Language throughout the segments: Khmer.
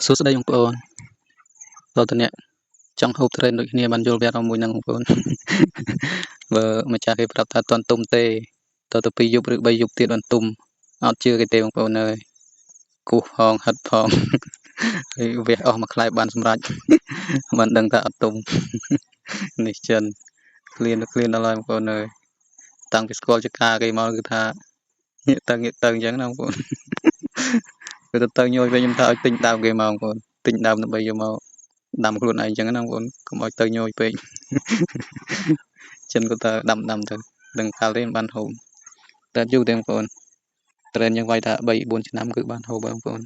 សួស្តីបងប្អូនតើតើអ្នកចង់ហូបត្រេនដូចគ្នាបានយល់វគ្គមួយហ្នឹងបងប្អូនបើម្ចាស់គេប្រាប់ថាតន់ទុំទេតើទៅ2យប់ឬ3យប់ទៀតបានទុំអត់ជឿគេទេបងប្អូនអើយគោះផងហិតផងហើយវះអស់មួយខ្លែបបានសម្រេចមិនដឹងថាអត់ទុំនេះចិនឃ្លានដល់ហើយបងប្អូនអើយតាំងពីស្គាល់ចកាគេមកគឺថាងាកទៅអញ្ចឹងណាបងប្អូនគឺទៅញយវិញខ្ញុំថាឲ្យទិញដើមគេមកបងប្អូនទិញដើមដើម្បីយកមកដាំខ្លួនឯងអញ្ចឹងណាបងប្អូនកុំឲ្យទៅញយពេកចិនក៏ទៅដាំទៅដឹងកាលទេបានហូបតែយូរទេបងប្អូនត្រេនយើងវាយថា3 4ឆ្នាំគឺបានហូបបងប្អូនឥ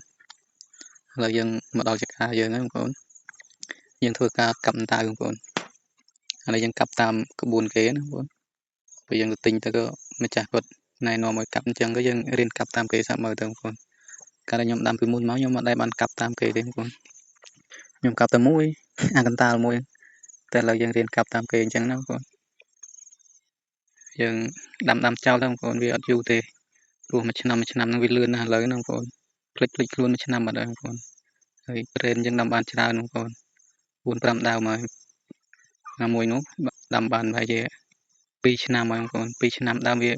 ឡូវយើងមកដល់ចកាយើងហ្នឹងបងប្អូនយើងធ្វើការកាប់ដៅបងប្អូនឥឡូវយើងកាប់តាមក្បួនគេណាបងប្អូនពេលយើងទៅទិញទៅក៏ម្ចាស់គាត់ណែនាំឲ្យកាប់អញ្ចឹងក៏យើងរៀនកាប់តាមគេសាប់មើលទៅបងប្អូនកាលខ្ញុំដាំពីមុនមកខ្ញុំអត់ដែលបានកាប់តាមគេទេបងប្អូនខ្ញុំកាប់តែមួយអាកន្តាលមួយតែឥឡូវយើងរៀនកាប់តាមគេអញ្ចឹងណាបងប្អូនយើងដាំចោលទៅបងប្អូនវាអត់យូរទេព្រោះមួយឆ្នាំហ្នឹងវាលឿនណាស់ឥឡូវហ្នឹងបងប្អូនភ្លេចខ្លួនមួយឆ្នាំបាត់ហើយបងប្អូនហើយប្រេនយើងដាំបានច្រើនបងប្អូន 4 5 ដើមហើយណាមួយនោះដាំបានប្រហែលជា2ឆ្នាំហើយបងប្អូន2ឆ្នាំដើមវា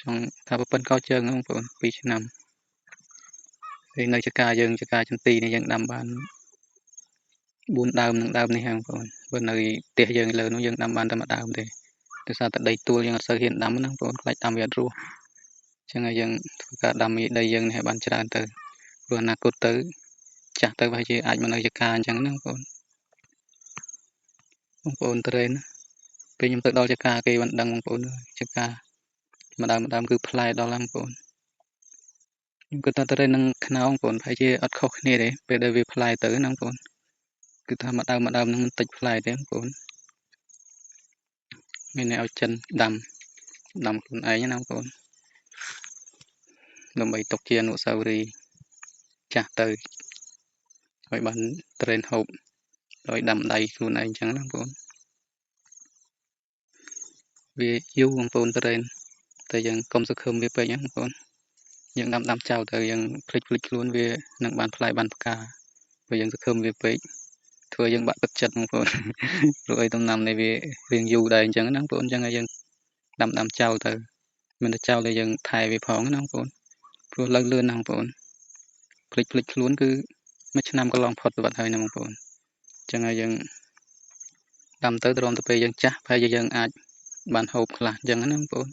ចង់ថាប្រពន្ធកោជើងបងប្អូន2ឆ្នាំហើយនៅចកាយើងចកាចន្ទីនេះយើងដាំបាន4ដើមនឹងដើមនេះហើយបងប្អូនបើនៅផ្ទះយើងលើនោះយើងដាំបានតែមួយដើមទេដោយសារតែដីទួលយើងអត់សូវហ៊ានដាំណាបងប្អូនខ្លាចដាំវាអត់រស់អញ្ចឹងហើយយើងធ្វើការដាំមីដីយើងនេះឲ្យបានច្រើនទៅព្រោះអនាគតទៅចាស់ទៅប្រហែលជាអាចមកនៅចកាអញ្ចឹងណាបងប្អូនត្រេនពេលខ្ញុំទៅដល់ចកាគេបានដឹងបងប្អូនចកាម្ដងគឺផ្លែដល់ហ្នឹងបងប្អូនខ្ញុំគិតថាត្រេននឹងខ្នោបងប្អូនប្រហែលជាអត់ខុសគ្នាទេពេលដែលវាផ្លែទៅណាបងប្អូនគឺថាម្ដងនឹងមិនតិចផ្លែទេបងប្អូនមានអ្នកឲ្យចិនដាំខ្លួនឯងណាបងប្អូនដើម្បីទុកជាអនុស្សាវរីយ៍ចាស់ទៅឲ្យបានត្រេនហូបដោយដាំដៃខ្លួនឯងអញ្ចឹងណាបងប្អូនវាយូរបងប្អូនត្រេនតែយើងកុំសង្ឃឹមវាពេកណាបងប្អូនយើងដាំចោលទៅយើងភ្លេចខ្លួនវានឹងបានផ្លែបានផ្កាព្រោះយើងសង្ឃឹមវាពេកធ្វើយើងបាក់ទឹកចិត្តបងប្អូនព្រោះអីដំណាំនេះវារៀងយូរដែរអញ្ចឹងណាបងប្អូនអញ្ចឹងហើយយើងដាំចោលទៅមិនទៅចោលតែយើងថែវាផងណាបងប្អូនព្រោះលឿនណាបងប្អូនភ្លេចខ្លួនគឺមួយឆ្នាំកន្លងផុតទៅបាត់ហើយណាបងប្អូនអញ្ចឹងហើយយើងដាំទៅទ្រាំទៅពេលយើងចាស់ប្រហែលជាយើងអាចបានហូបខ្លះអញ្ចឹងណាបងប្អូន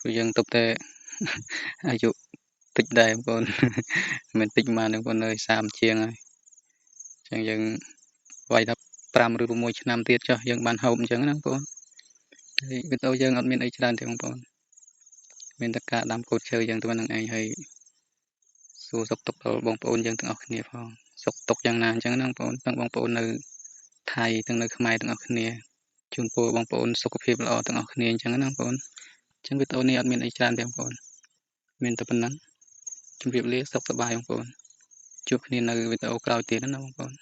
ព្រោះយើងទុកតែអាយុតិចដែរបងប្អូនមិនតិចប៉ុន្មានបងប្អូនអើយ30ជាងហើយអញ្ចឹងយើងវាយថា5 ឬ 6 ឆ្នាំទៀតចុះយើងបានហូបអញ្ចឹងណាបងប្អូនហើយវីដេអូយើងអត់មានអីច្រើនទេបងប្អូនមានតែការដាំកូនឈើយើងទៅនឹងឯងហើយសួរសុខទុក្ខដល់បងប្អូនយើងទាំងអស់គ្នាផងសុខទុក្ខយ៉ាងណាអញ្ចឹងណាបងប្អូនទាំងបងប្អូននៅថៃទាំងនៅខ្មែរទាំងអស់គ្នាជូនពរបងប្អូនសុខភាពល្អទាំងអស់គ្នាអញ្ចឹងណាបងប្អូនអញ្ចឹងវីដេអូនេះអត់មានអីច្រើនទេបងប្អូនមានតែប៉ុណ្ណឹងជម្រាបលាសុខសប្បាយបងប្អូនជួបគ្នានៅវីដេអូក្រោយទៀតណាបងប្អូន